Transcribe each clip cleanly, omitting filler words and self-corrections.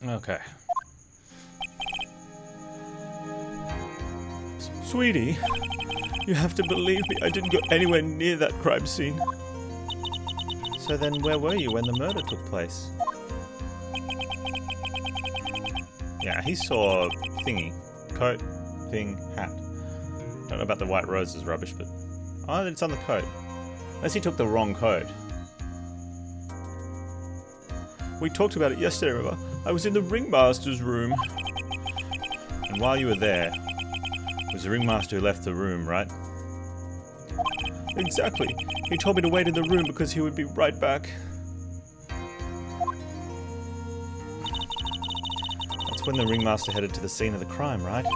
Okay. Sweetie, you have to believe me. I didn't go anywhere near that crime scene. So then where were you when the murder took place? Yeah, he saw thingy. Coat, thing, hat. Don't know about the white roses rubbish, but... Oh, it's on the coat. Unless he took the wrong coat. We talked about it yesterday, remember? I was in the ringmaster's room. And while you were there, it was the ringmaster who left the room, right? Exactly. He told me to wait in the room because he would be right back. That's when the ringmaster headed to the scene of the crime, right?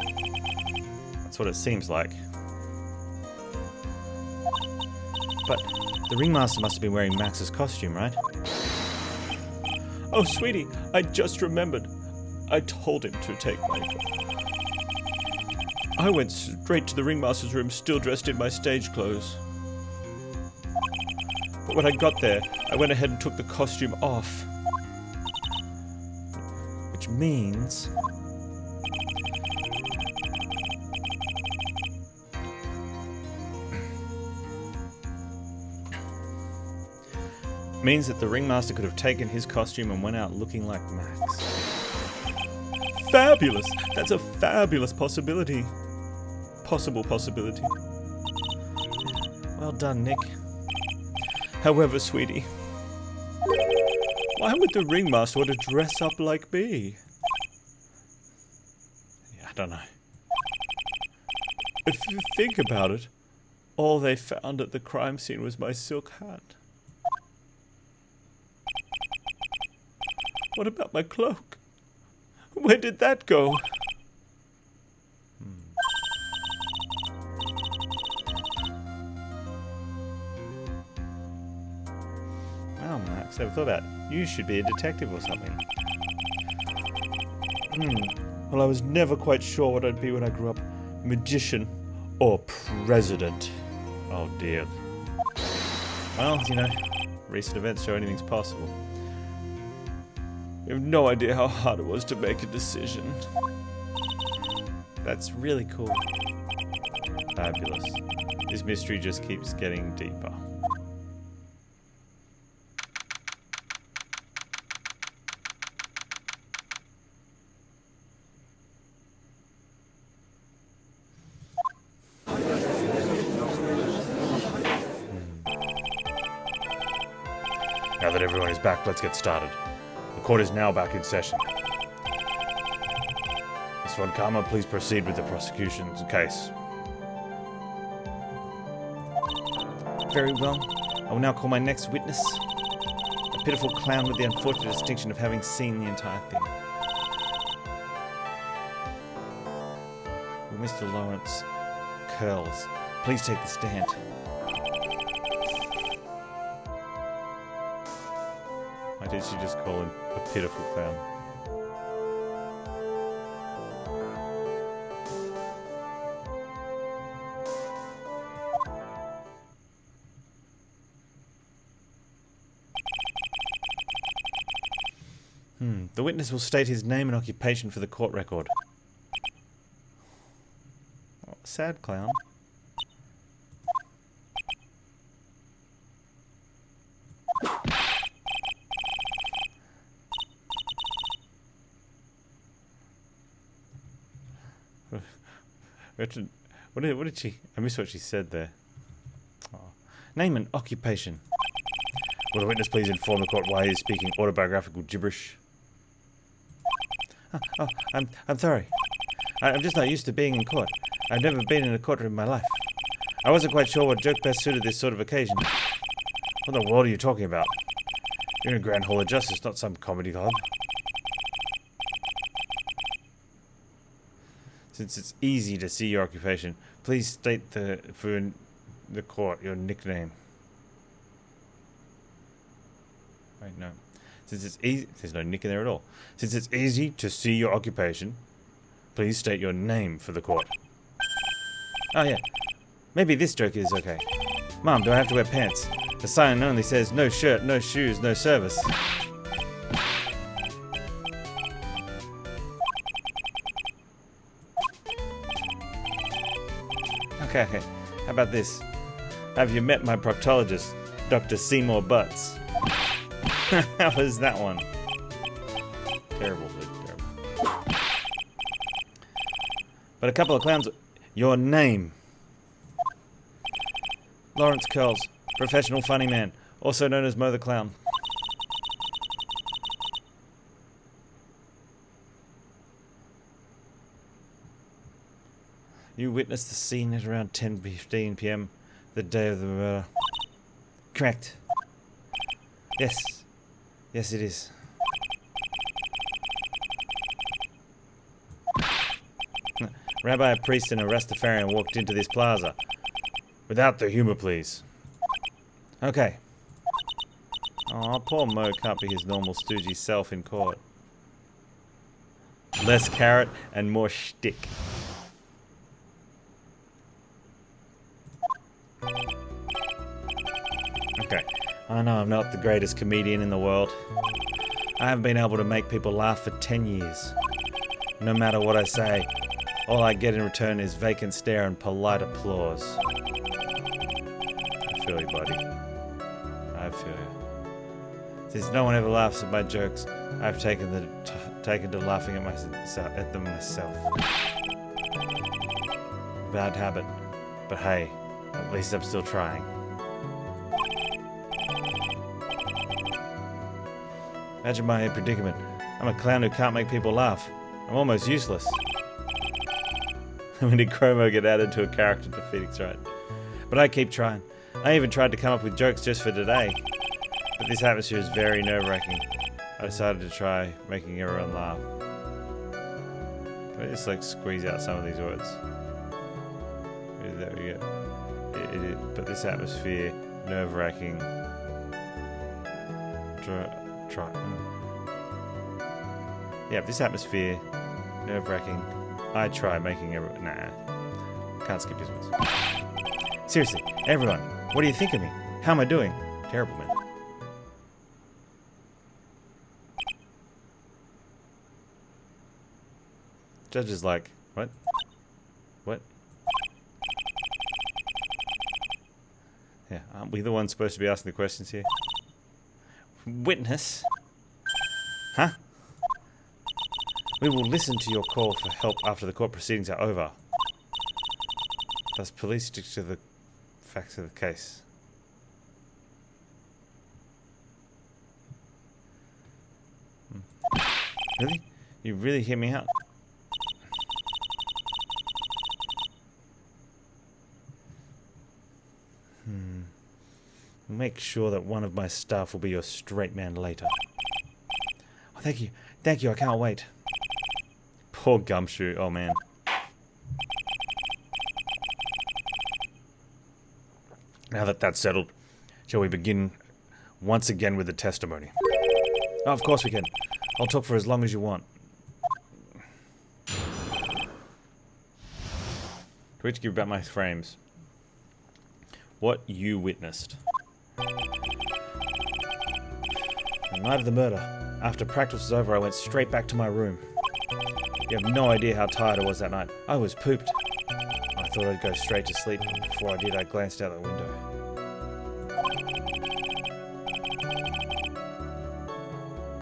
That's what it seems like. But the ringmaster must have been wearing Max's costume, right? Oh, sweetie, I just remembered. I told him to take my... I went straight to the ringmaster's room, still dressed in my stage clothes. But when I got there, I went ahead and took the costume off. Which means... means that the ringmaster could have taken his costume and went out looking like Max. Fabulous! That's a fabulous possibility. Possible possibility. Well done, Nick. However, sweetie, why would the ringmaster want to dress up like me? Yeah, I don't know. If you think about it, all they found at the crime scene was my silk hat. What about my cloak? Where did that go? Wow, Max, I thought about it. You should be a detective or something. Well, I was never quite sure what I'd be when I grew up. Magician or president. Oh dear. Well, you know, recent events show anything's possible. You have no idea how hard it was to make a decision. That's really cool. Fabulous. This mystery just keeps getting deeper. Now that everyone is back, let's get started. The court is now back in session. Ms. Von Karma, please proceed with the prosecution's case. Very well. I will now call my next witness. A pitiful clown with the unfortunate distinction of having seen the entire thing. Will Mr. Lawrence Curls please take the stand? Why did she just call him a pitiful clown? The witness will state his name and occupation for the court record. Oh, sad clown. What did she... I missed what she said there. Oh. Name and occupation. Will the witness please inform the court why he is speaking autobiographical gibberish? Oh, I'm sorry. I'm just not used to being in court. I've never been in a courtroom in my life. I wasn't quite sure what joke best suited this sort of occasion. What the world are you talking about? You're in a Grand Hall of Justice, not some comedy club. Since it's easy to see your occupation, please state for the court your nickname. Wait, no. Since it's easy, there's no nick in there at all. Since it's easy to see your occupation, please state your name for the court. Oh yeah, maybe this joke is okay. Mom, do I have to wear pants? The sign only says no shirt, no shoes, no service. Okay. How about this? Have you met my proctologist, Dr. Seymour Butts? How was that one? Terrible, dude. Terrible. But a couple of clowns... Your name. Lawrence Curls, professional funny man, also known as Mo the Clown. You witnessed the scene at around 10:15 p.m. the day of the murder. Correct. Yes. Yes, it is. Rabbi, a priest, and a Rastafarian walked into this plaza. Without the humor, please. Okay. Aw, poor Mo can't be his normal stoogey self in court. Less carrot and more shtick. Okay. I know I'm not the greatest comedian in the world. I haven't been able to make people laugh for 10 years. No matter what I say, all I get in return is vacant stare and polite applause. I feel you, buddy. I feel you. Since no one ever laughs at my jokes, I've taken to laughing at them myself. Bad habit, but hey, at least I'm still trying. Imagine my predicament. I'm a clown who can't make people laugh. I'm almost useless. When did Chromo get added to a character to Phoenix Wright? But I keep trying. I even tried to come up with jokes just for today. But this atmosphere is very nerve-wracking. I decided to try making everyone laugh. Can I just like squeeze out some of these words? There we go. But this atmosphere, nerve-wracking. Yeah, this atmosphere, nerve-wracking. I try making everyone... Nah. Can't skip his words. Seriously, everyone, what do you think of me? How am I doing? Terrible, man. Judge is like, what? What? Yeah, aren't we the ones supposed to be asking the questions here? Witness? Huh? We will listen to your call for help after the court proceedings are over. Thus, police stick to the facts of the case. Really? You really hear me out? Make sure that one of my staff will be your straight man later. Oh, thank you. Thank you, I can't wait. Poor Gumshoe, oh man. Now that that's settled, shall we begin once again with the testimony? Oh, of course we can. I'll talk for as long as you want. Which give about my frames. What you witnessed. The night of the murder. After practice was over, I went straight back to my room. You have no idea how tired I was that night. I was pooped. I thought I'd go straight to sleep, but before I did, I glanced out the window.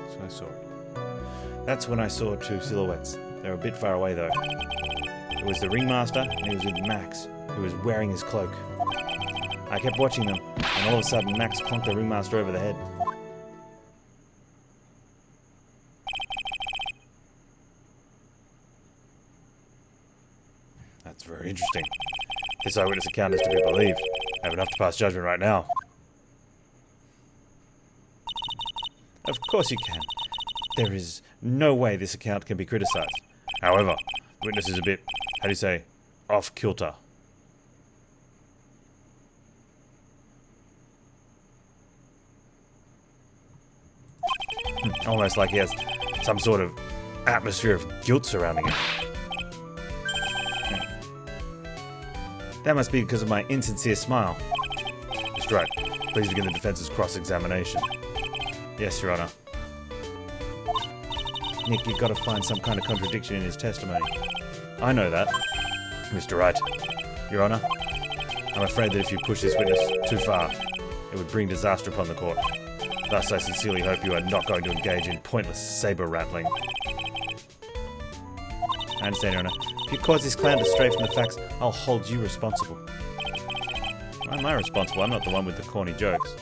So I saw it. That's when I saw two silhouettes. They were a bit far away, though. It was the ringmaster, and he was with Max, who was wearing his cloak. I kept watching them, and all of a sudden, Max conked the ringmaster over the head. That's very interesting. This eyewitness account is to be believed. I have enough to pass judgment right now. Of course you can. There is no way this account can be criticized. However, the witness is a bit, how do you say, off kilter. Almost like he has some sort of atmosphere of guilt surrounding him. That must be because of my insincere smile. Mr. Wright, please begin the defense's cross-examination. Yes, Your Honor. Nick, you've got to find some kind of contradiction in his testimony. I know that. Mr. Wright, Your Honor, I'm afraid that if you push this witness too far, it would bring disaster upon the court. Thus, I sincerely hope you are not going to engage in pointless saber-rattling. I understand, Your Honor. If you cause this clown to stray from the facts, I'll hold you responsible. Why am I responsible? I'm not the one with the corny jokes.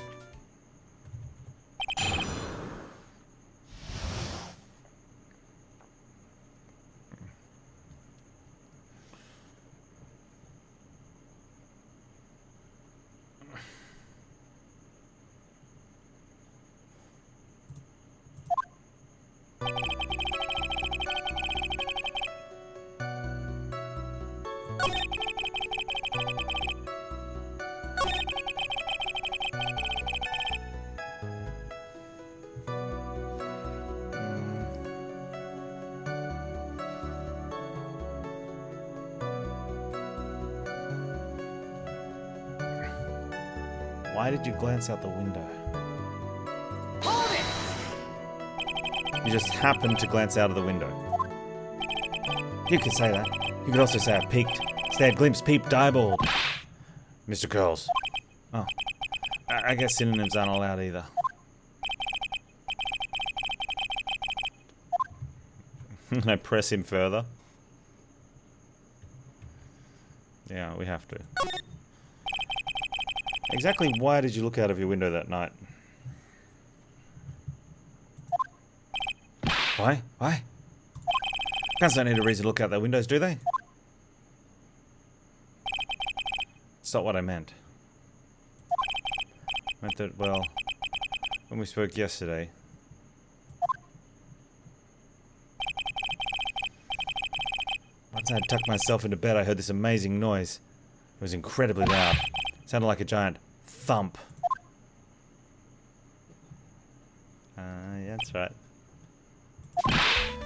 Why did you glance out the window? Hold it! You just happened to glance out of the window. You could say that. You could also say I peeked. Stared, glimpsed, peeped, eyeballed. Mr. Curls. Oh. I guess synonyms aren't allowed either. Can I press him further? Yeah, we have to. Exactly why did you look out of your window that night? Why? Why? Cunts don't need a reason to look out their windows, do they? It's not what I meant. I meant that, well, when we spoke yesterday... Once I had tucked myself into bed, I heard this amazing noise. It was incredibly loud. It sounded like a giant thump. Yeah, that's right.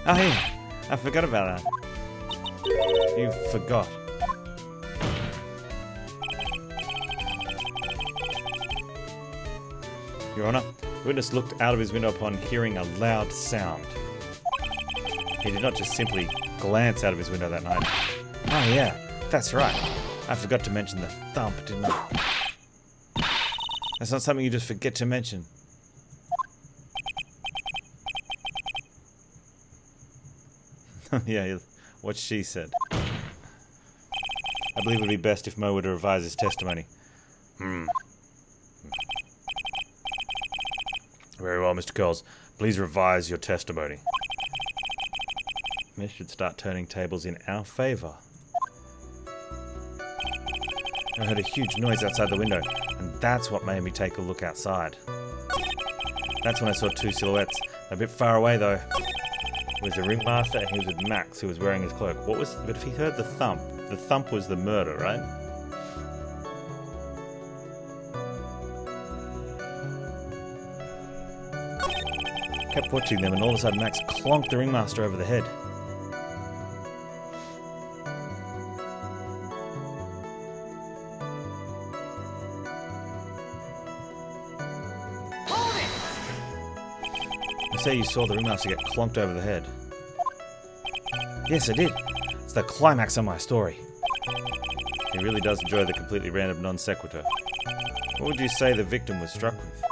Oh, yeah. I forgot about that. You forgot. Your Honor, the witness looked out of his window upon hearing a loud sound. He did not just simply glance out of his window that night. Oh, yeah. That's right. I forgot to mention the thump, didn't I? That's not something you just forget to mention. Yeah, what she said. I believe it would be best if Mo were to revise his testimony. Very well, Mr. Coles. Please revise your testimony. This should start turning tables in our favor. I heard a huge noise outside the window, and that's what made me take a look outside. That's when I saw two silhouettes. A bit far away, though. It was the ringmaster, and he was with Max, who was wearing his cloak. But if he heard the thump was the murder, right? Kept watching them, and all of a sudden Max clonked the ringmaster over the head. Say you saw the ringmaster get clonked over the head. Yes, I did. It's the climax of my story. He really does enjoy the completely random non sequitur. What would you say the victim was struck with?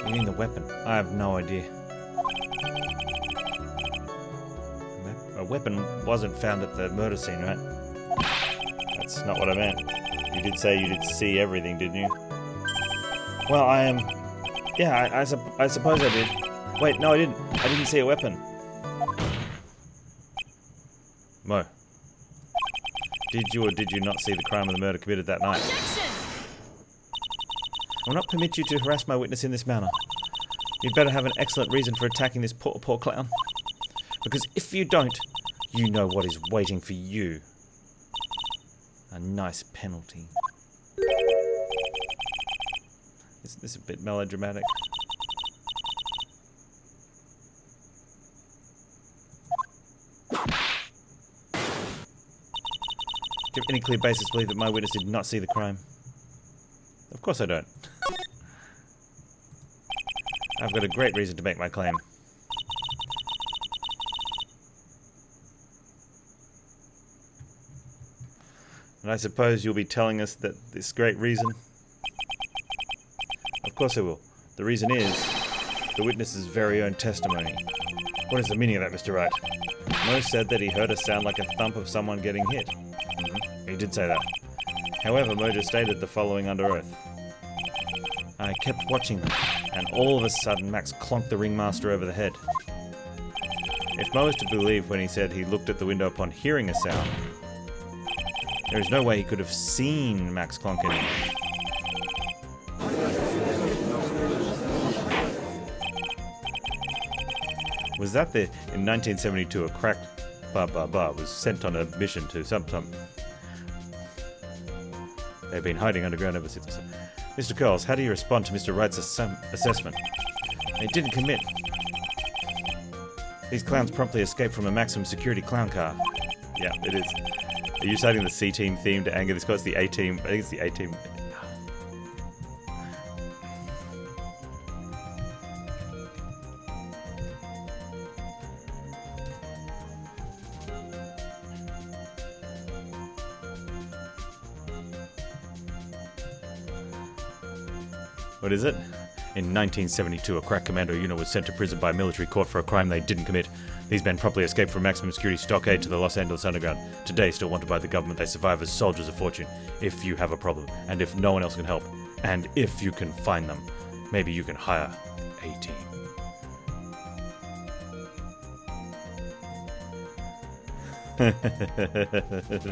You mean the weapon? I have no idea. A weapon wasn't found at the murder scene, right? That's not what I meant. You did say you did see everything, didn't you? Well, I am... Yeah, I suppose I did. Wait, no I didn't. I didn't see a weapon. Mo. Did you or did you not see the crime of the murder committed that night? Objection! I will not permit you to harass my witness in this manner. You'd better have an excellent reason for attacking this poor clown. Because if you don't, you know what is waiting for you. A nice penalty. Isn't this a bit melodramatic? Do you have any clear basis to believe that my witness did not see the crime? Of course I don't. I've got a great reason to make my claim. And I suppose you'll be telling us that this great reason... Of course I will. The reason is the witness's very own testimony. What is the meaning of that, Mr. Wright? Mo said that he heard a sound like a thump of someone getting hit. He did say that. However, Mo just stated the following under oath. I kept watching them, and all of a sudden Max clonked the ringmaster over the head. If Mo is to believe when he said he looked at the window upon hearing a sound, there is no way he could have seen Max clonk anything. Was that in 1972 a crack was sent on a mission to some... They've been hiding underground ever since. Mr. Curls, how do you respond to Mr. Wright's assessment? They didn't commit. These clowns promptly escaped from a maximum security clown car. Yeah, it is. Are you citing the C-Team theme to anger this court? It's the A-Team. I think it's the A-Team. What is it? In 1972, a crack commando unit was sent to prison by a military court for a crime they didn't commit. These men promptly escaped from maximum security stockade to the Los Angeles Underground. Today, still wanted by the government, they survive as soldiers of fortune. If you have a problem, and if no one else can help, and if you can find them, maybe you can hire A-Team.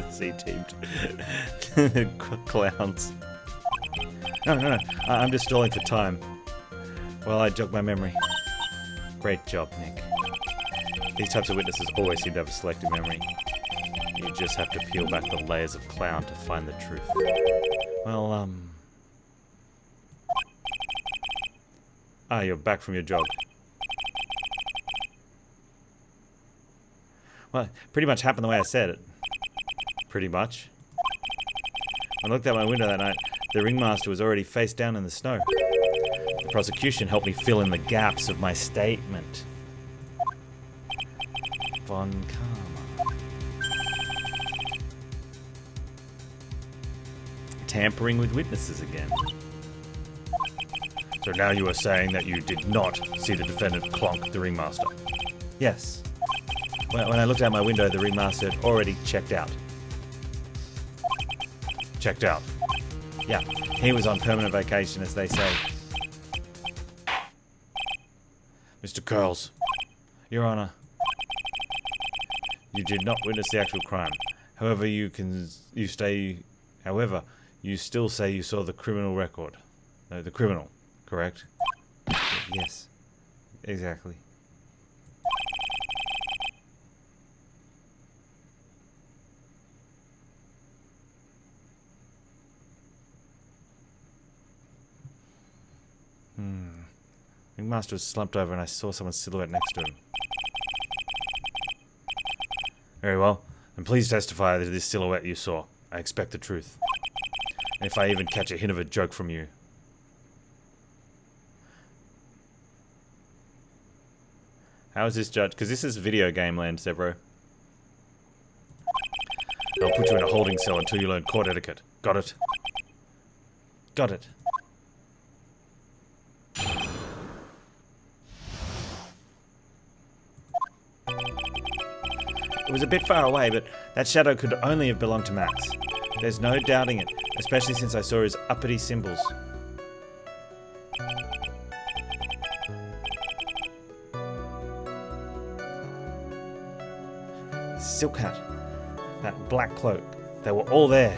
C-Teamed. Clowns. No. I'm just stalling for time. Well, I jog my memory. Great job, Nick. These types of witnesses always seem to have a selective memory. You just have to peel back the layers of clown to find the truth. Well, you're back from your jog. Well, pretty much happened the way I said it. Pretty much. I looked out my window that night. The ringmaster was already face down in the snow. The prosecution helped me fill in the gaps of my statement. Von Karma. Tampering with witnesses again. So now you are saying that you did not see the defendant clonk the ringmaster? Yes. When I looked out my window, the ringmaster had already checked out. Checked out? Yeah, he was on permanent vacation, as they say. Mr. Curls, Your Honor, you did not witness the actual crime. However, you still say you saw the criminal record. No, the criminal, correct? Yes, exactly. Ringmaster was slumped over and I saw someone's silhouette next to him. Very well. And please testify to this silhouette you saw. I expect the truth. And if I even catch a hint of a joke from you. How is this judge? Because this is video game land, Zebro. I'll put you in a holding cell until you learn court etiquette. Got it? Got it. It was a bit far away, but that shadow could only have belonged to Max. There's no doubting it, especially since I saw his uppity symbols. Silk hat, that black cloak, they were all there.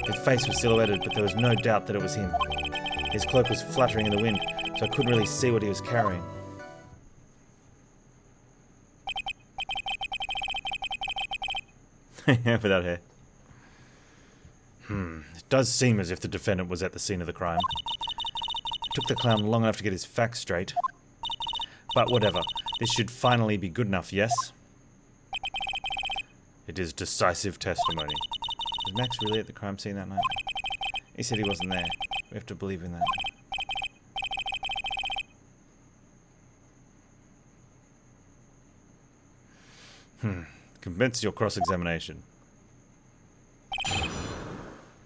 His face was silhouetted, but there was no doubt that it was him. His cloak was fluttering in the wind, so I couldn't really see what he was carrying. Without hair. It does seem as if the defendant was at the scene of the crime. It took the clown long enough to get his facts straight. But whatever. This should finally be good enough, yes? It is decisive testimony. Was Max really at the crime scene that night? He said he wasn't there. We have to believe in that. Commence your cross-examination.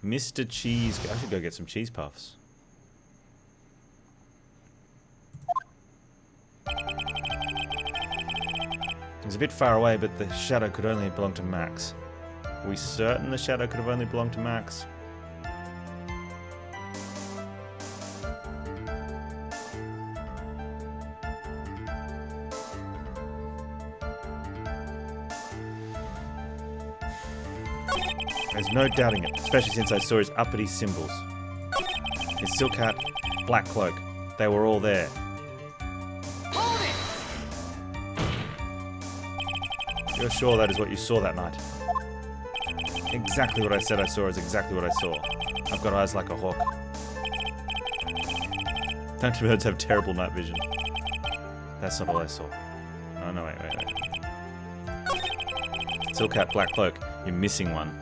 Mr. Cheese... I should go get some cheese puffs. It was a bit far away, but the shadow could only have belonged to Max. Are we certain the shadow could have only belonged to Max? There's no doubting it, especially since I saw his uppity symbols. His silk hat, black cloak. They were all there. Hold it! You're sure that is what you saw that night? Exactly what I said I saw is exactly what I saw. I've got eyes like a hawk. Don't birds have terrible night vision? That's not all I saw. Oh no, wait. Silk hat, black cloak. You're missing one.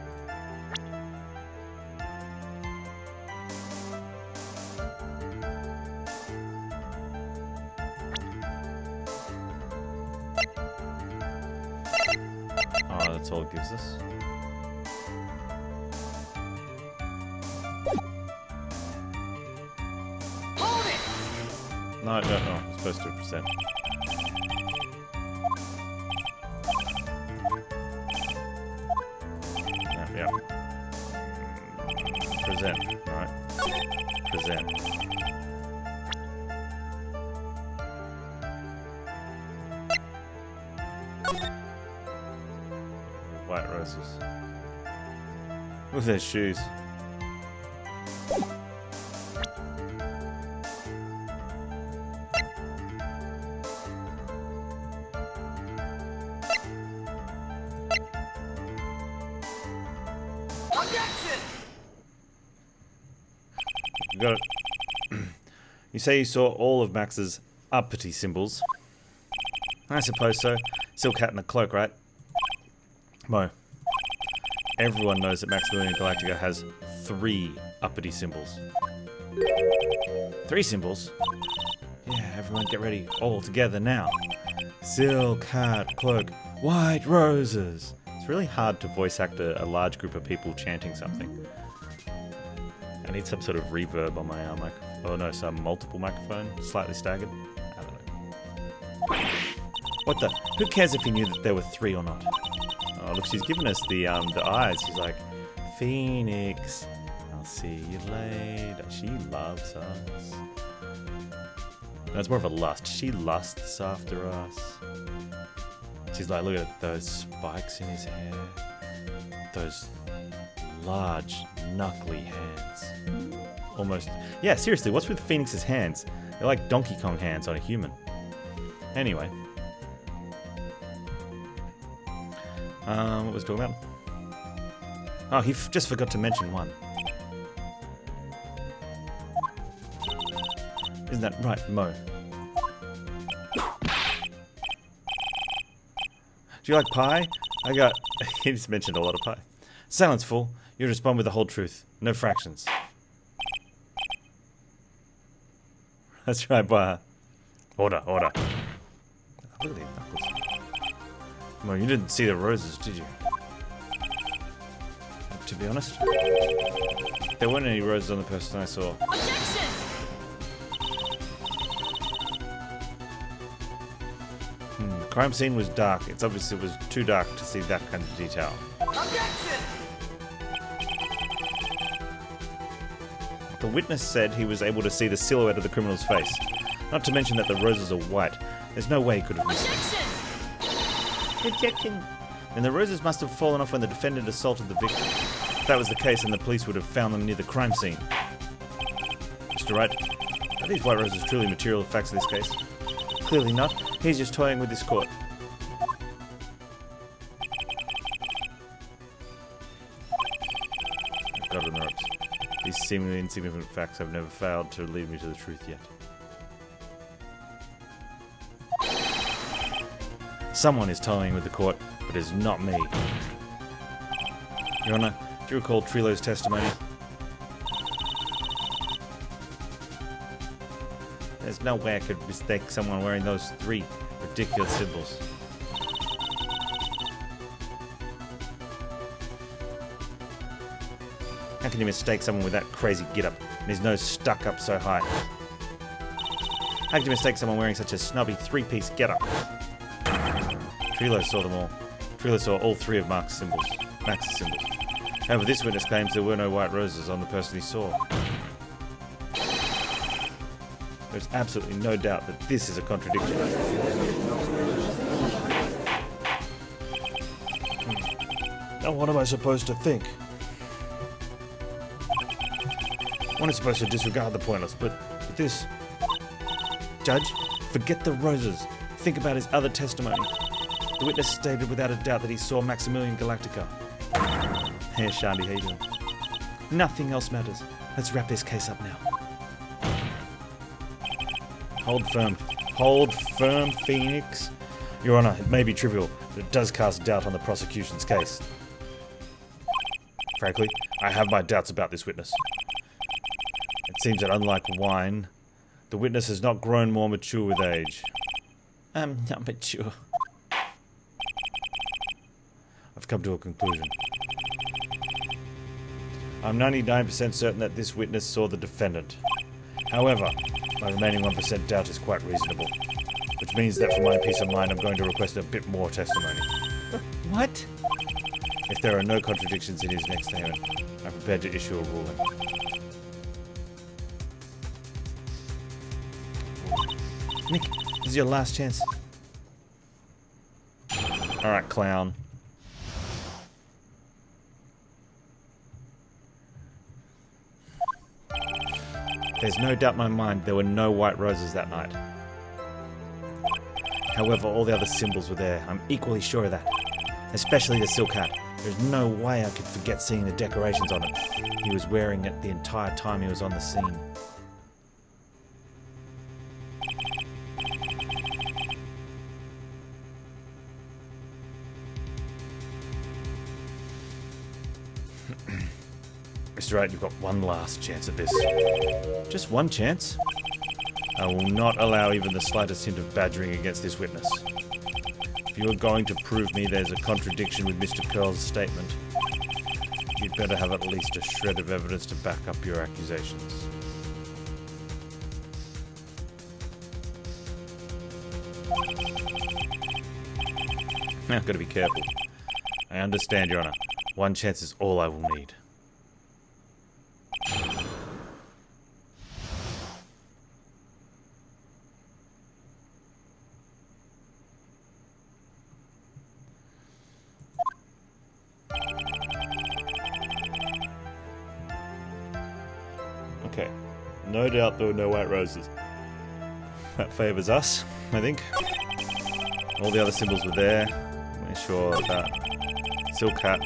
Oh, that's all it gives us. Hold it! No, I don't know. I'm supposed to present. Yeah. Present, right? Present. White roses. With their shoes. Objection! You got it. You say you saw all of Max's uppity symbols. I suppose so. Silk hat and a cloak, right? Mo. Everyone knows that Maximilian Galactica has 3 uppity symbols. 3 symbols? Yeah, everyone get ready. All together now. Silk hat, cloak, white roses. It's really hard to voice act a large group of people chanting something. I need some sort of reverb on my mic. Oh no, some multiple microphone, slightly staggered. I don't know. What the? Who cares if he knew that there were 3 or not? Oh look, she's given us the eyes. She's like, Phoenix, I'll see you later. She loves us. No, it's more of a lust. She lusts after us. She's like, look at those spikes in his hair. Those large, knuckly hands. Almost. Yeah, seriously, what's with Phoenix's hands? They're like Donkey Kong hands on a human. Anyway. What was I talking about? Oh, he just forgot to mention one. Isn't that right, Mo? Do you like pie? I got... He just mentioned a lot of pie. Silence, fool. You respond with the whole truth. No fractions. That's right, boy. Order, order. Look at these knuckles. Well, you didn't see the roses, did you? To be honest, there weren't any roses on the person I saw. Objection! The crime scene was dark. It's obvious it was too dark to see that kind of detail. Objection! The witness said he was able to see the silhouette of the criminal's face. Not to mention that the roses are white. There's no way he could have missed them. Objection! And the roses must have fallen off when the defendant assaulted the victim. If that was the case, then the police would have found them near the crime scene. Mr. Wright, Are these white roses truly material facts in this case? Clearly not. He's just toying with this court. I've got it on the ropes. These seemingly insignificant facts have never failed to lead me to the truth yet. Someone is toying with the court, but it is not me. Your Honor, do you recall Trilo's testimony? There's no way I could mistake someone wearing those 3 ridiculous symbols. How can you mistake someone with that crazy get-up and his nose stuck up so high? How can you mistake someone wearing such a snobby 3-piece get-up? Trilo saw them all. Trilo saw all 3 of Max's symbols. However, this witness claims there were no white roses on the person he saw. There's absolutely no doubt that this is a contradiction. Now what am I supposed to think? One is supposed to disregard the pointless, but this... Judge, forget the roses. Think about his other testimony. The witness stated without a doubt that he saw Maximilian Galactica. Hey, Shandy, how you doing? Nothing else matters. Let's wrap this case up now. Hold firm. Hold firm, Phoenix. Your Honor, it may be trivial, but it does cast doubt on the prosecution's case. Frankly, I have my doubts about this witness. It seems that unlike wine, the witness has not grown more mature with age. I'm not mature. I've come to a conclusion. I'm 99% certain that this witness saw the defendant. However, my remaining 1% doubt is quite reasonable, which means that for my peace of mind I'm going to request a bit more testimony. What? If there are no contradictions in his next statement, I'm prepared to issue a ruling. Nick, this is your last chance. Alright, clown. There's no doubt in my mind there were no white roses that night. However, all the other symbols were there. I'm equally sure of that. Especially the silk hat. There's no way I could forget seeing the decorations on it. He was wearing it the entire time he was on the scene. Mr. Wright, you've got one last chance at this. Just one chance? I will not allow even the slightest hint of badgering against this witness. If you are going to prove me there's a contradiction with Mr. Curl's statement, you'd better have at least a shred of evidence to back up your accusations. Now, I've got to be careful. I understand, Your Honor. One chance is all I will need. Okay, no doubt there were no white roses. That favors us, I think. All the other symbols were there. We're sure about silk hat.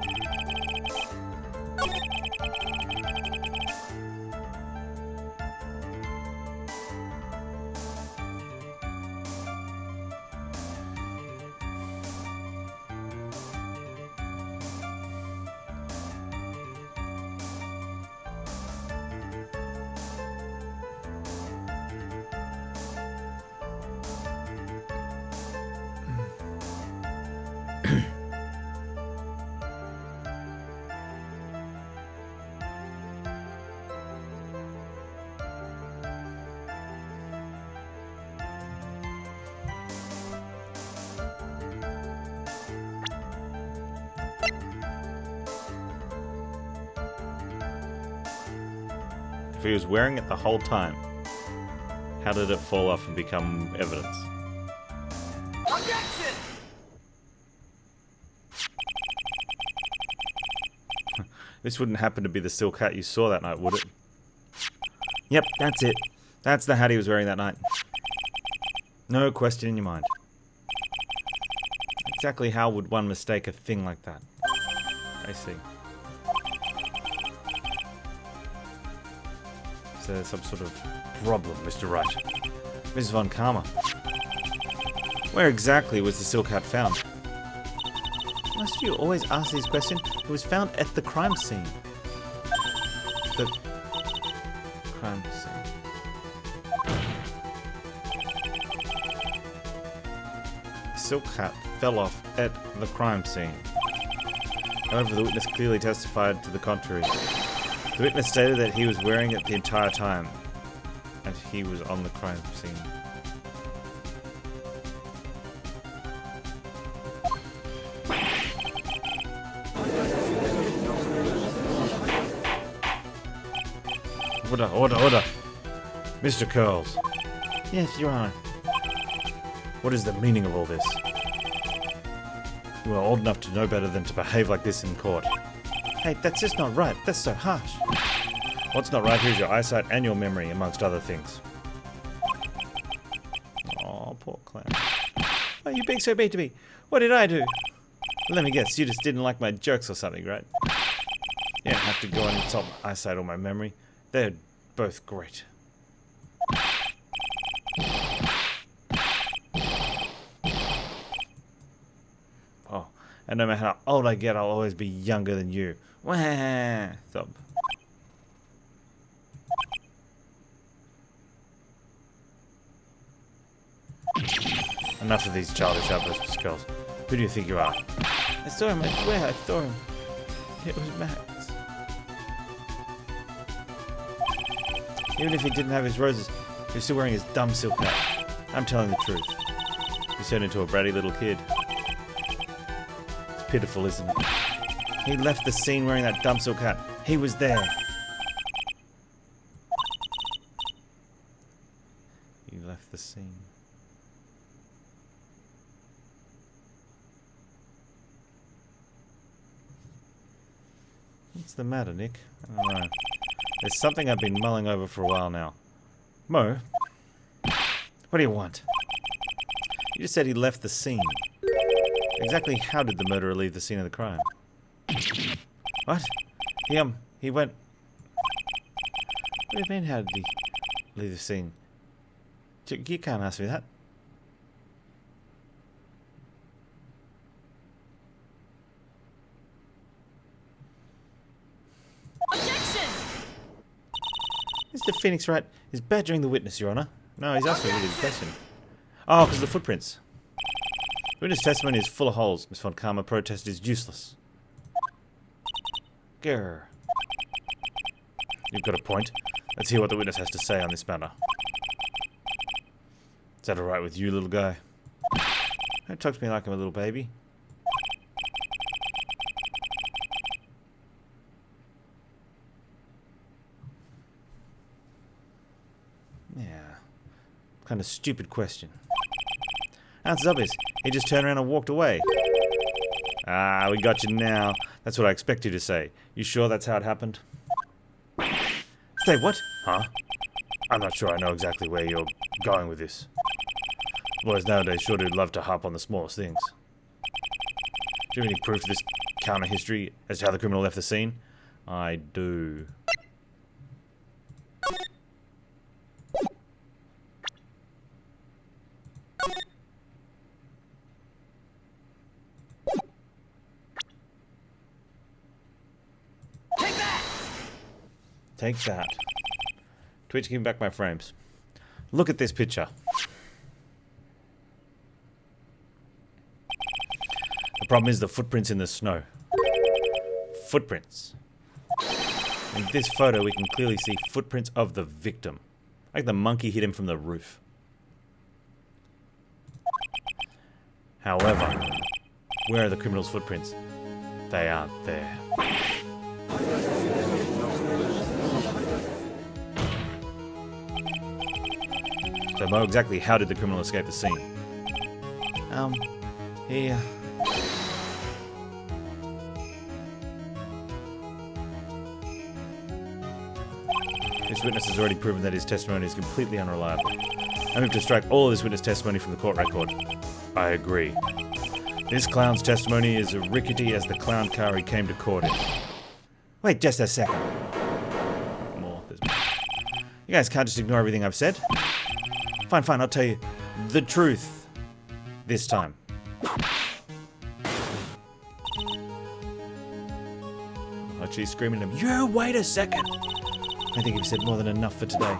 If he was wearing it the whole time, how did it fall off and become evidence? Objection! This wouldn't happen to be the silk hat you saw that night, would it? Yep, that's it. That's the hat he was wearing that night. No question in your mind. Exactly how would one mistake a thing like that? I see. Is there some sort of problem, Mr. Wright? Mrs. Von Karma. Where exactly was the silk hat found? Must you always ask these questions? It was found at the crime scene. The crime scene. The silk hat fell off at the crime scene. However, the witness clearly testified to the contrary. The witness stated that he was wearing it the entire time, and he was on the crime scene. Order. Mr. Curls. Yes, Your Honor. What is the meaning of all this? You are old enough to know better than to behave like this in court. Hey, that's just not right. That's so harsh. What's not right here is your eyesight and your memory, amongst other things. Oh, poor Clown. Why are you being so mean to me? What did I do? Let me guess, you just didn't like my jokes or something, right? You don't have to go and insult my eyesight or my memory. They're both great. Oh, and no matter how old I get, I'll always be younger than you. Wah! Thump. Enough of these childish outbursts, girls. Who do you think you are? I saw him, I swear, I saw him. It was Max. Even if he didn't have his roses, he was still wearing his dumb silk hat. I'm telling the truth. He turned into a bratty little kid. It's pitiful, isn't it? He left the scene wearing that dumb silk hat. He was there. He left the scene. What's the matter, Nick? I don't know. There's something I've been mulling over for a while now. Mo? What do you want? You just said he left the scene. Exactly how did the murderer leave the scene of the crime? What? He went... What do you mean, how did he leave the scene? You can't ask me that. Mr. Phoenix Wright is badgering the witness, Your Honor. No, he's asking a really good question. Oh, because of the footprints. The witness' testimony is full of holes. Miss Von Karma protest is useless. Grr. You've got a point. Let's hear what the witness has to say on this matter. Is that alright with you, little guy? Don't talk to me like I'm a little baby. Kind of stupid question. Answer's obvious. He just turned around and walked away. Ah, we got you now. That's what I expect you to say. You sure that's how it happened? Say what? Huh? I'm not sure I know exactly where you're going with this. Boys nowadays sure do love to harp on the smallest things. Do you have any proof of this counter history as to how the criminal left the scene? I do. Take that. Twitch, give me back my frames. Look at this picture. The problem is the footprints in the snow. Footprints. In this photo, we can clearly see footprints of the victim. Like the monkey hit him from the roof. However, where are the criminal's footprints? They aren't there. So, Mo, exactly how did the criminal escape the scene? He was witness has already proven that his testimony is completely unreliable. I move to strike all of this witness testimony from the court record. I agree. This clown's testimony is as rickety as the clown car he came to court in. Wait just a second. More. There's more. You guys can't just ignore everything I've said. Fine, I'll tell you the truth. This time. Oh, she's screaming at him. You wait a second. I think you've said more than enough for today.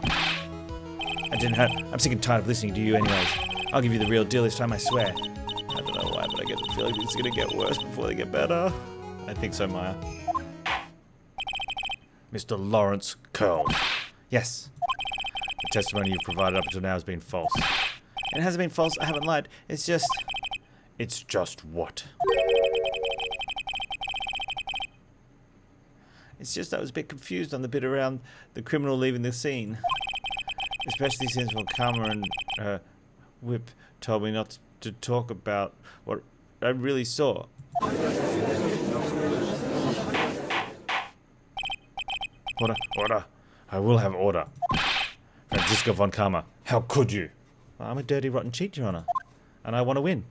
I'm sick and tired of listening to you anyways. I'll give you the real deal this time, I swear. I don't know why, but I get the feeling it's gonna get worse before they get better. I think so, Maya. Mr. Lawrence Curl. Yes. The testimony you've provided up until now has been false. It hasn't been false, I haven't lied. It's just... It's just what? It's just I was a bit confused on the bit around the criminal leaving the scene. Especially since when Karma and Whip told me not to talk about what I really saw. Order. I will have order. Franziska von Karma, how could you? I'm a dirty, rotten cheat, Your Honor. And I want to win.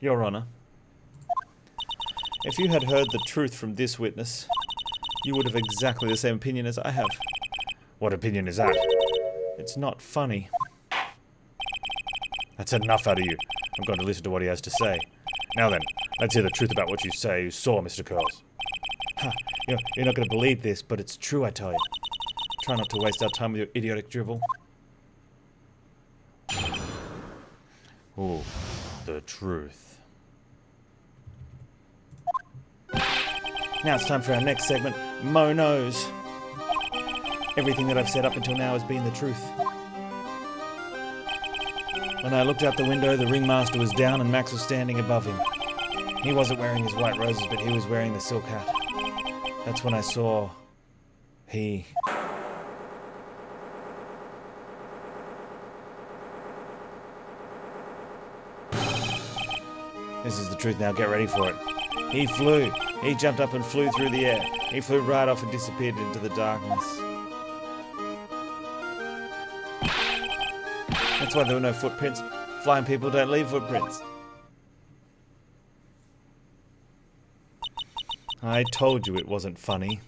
Your Honor. If you had heard the truth from this witness, you would have exactly the same opinion as I have. What opinion is that? It's not funny. That's enough out of you. I'm going to listen to what he has to say. Now then, let's hear the truth about what you say you saw, Mr. Curls. Ha! You're not going to believe this, but it's true, I tell you. Try not to waste our time with your idiotic drivel. Ooh, the truth. Now it's time for our next segment, Mo Knows. Everything that I've said up until now has been the truth. When I looked out the window, the ringmaster was down and Max was standing above him. He wasn't wearing his white roses, but he was wearing the silk hat. That's when I saw... he... This is the truth now, get ready for it. He flew. He jumped up and flew through the air. He flew right off and disappeared into the darkness. That's why there were no footprints. Flying people don't leave footprints. I told you it wasn't funny.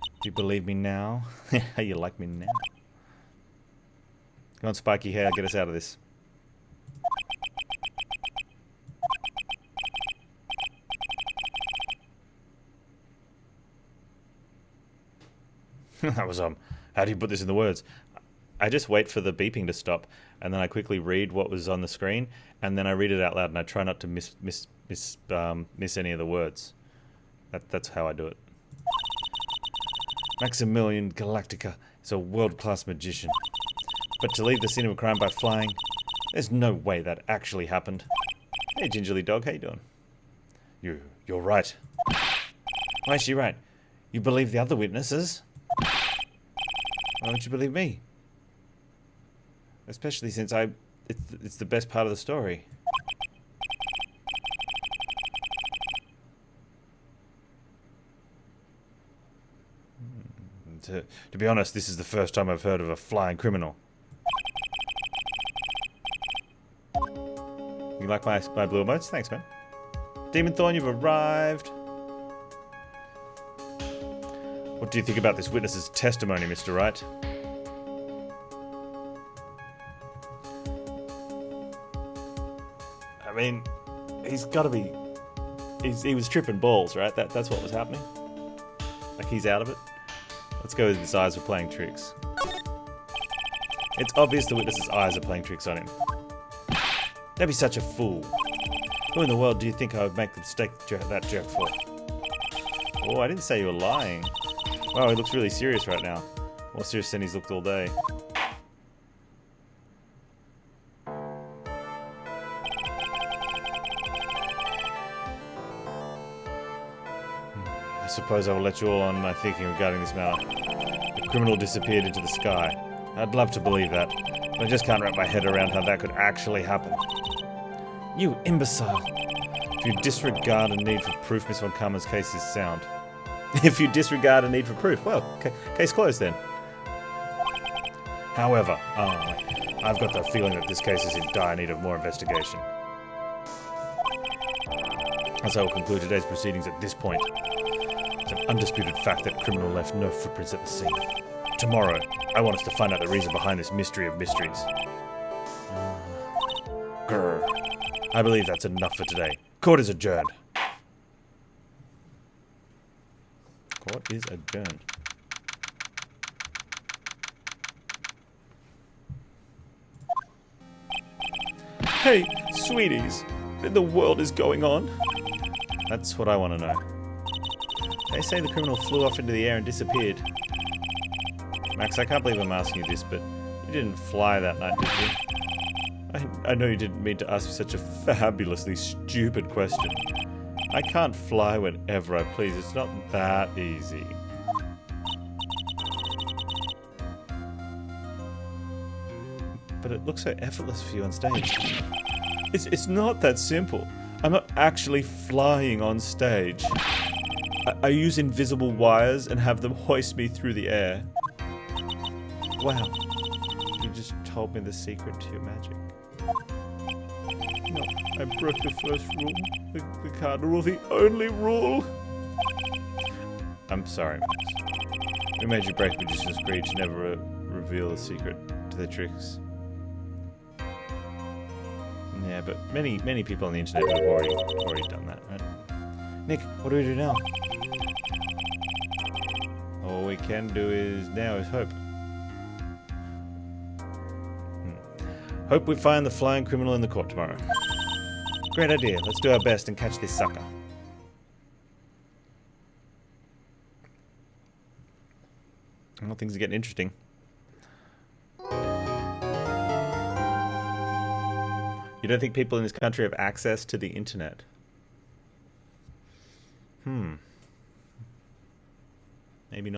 Do you believe me now? How you like me now? Come on, spiky hair, get us out of this. That was, how do you put this in the words? I just wait for the beeping to stop, and then I quickly read what was on the screen, and then I read it out loud, and I try not to miss any of the words. That's how I do it. Maximilian Galactica is a world-class magician. But to leave the scene of a crime by flying, there's no way that actually happened. Hey, Gingerly Dog, how you doing? You're right. Why is she right? You believe the other witnesses? Why don't you believe me? Especially since it's the best part of the story. To be honest, this is the first time I've heard of a flying criminal. You like my blue emotes? Thanks, man. Demon Thorn, you've arrived. What do you think about this witness's testimony, Mr. Wright? I mean, he's got to be... He was tripping balls, right? That's what was happening. Like, he's out of it. Let's go with his eyes were playing tricks. It's obvious the witness's eyes are playing tricks on him. Don't be such a fool. Who in the world do you think I would make the mistake that jerk for? Oh, I didn't say you were lying. Wow, he looks really serious right now. More serious than he's looked all day. I suppose I will let you all on my thinking regarding this matter. The criminal disappeared into the sky. I'd love to believe that, but I just can't wrap my head around how that could actually happen. You imbecile! If you disregard a need for proof, Miss Von Karma's case is sound. If you disregard a need for proof, well, case closed then. However, I've got the feeling that this case is in dire need of more investigation. As I will conclude today's proceedings at this point, it's an undisputed fact that criminal left no footprints at the scene. Tomorrow, I want us to find out the reason behind this mystery of mysteries. Grr. I believe that's enough for today. Court is adjourned. Court is adjourned. Hey, sweeties, what in the world is going on? That's what I want to know. They say the criminal flew off into the air and disappeared. Max, I can't believe I'm asking you this, but you didn't fly that night, did you? I know you didn't mean to ask me such a fabulously stupid question. I can't fly whenever I please. It's not that easy. But it looks so effortless for you on stage. It's not that simple. I'm not actually flying on stage. I use invisible wires and have them hoist me through the air. Wow. You just told me the secret to your magic. No, I broke the first rule. The cardinal rule, the only rule. I'm sorry, Max. We made you break Magician's Creed to never reveal the secret to their tricks. Yeah, but many people on the internet have already done that, right? Nick, what do we do now? All we can do now is hope. Hope we find the flying criminal in the court tomorrow. Great idea. Let's do our best and catch this sucker. Well, things are getting interesting. You don't think people in this country have access to the internet? Maybe not.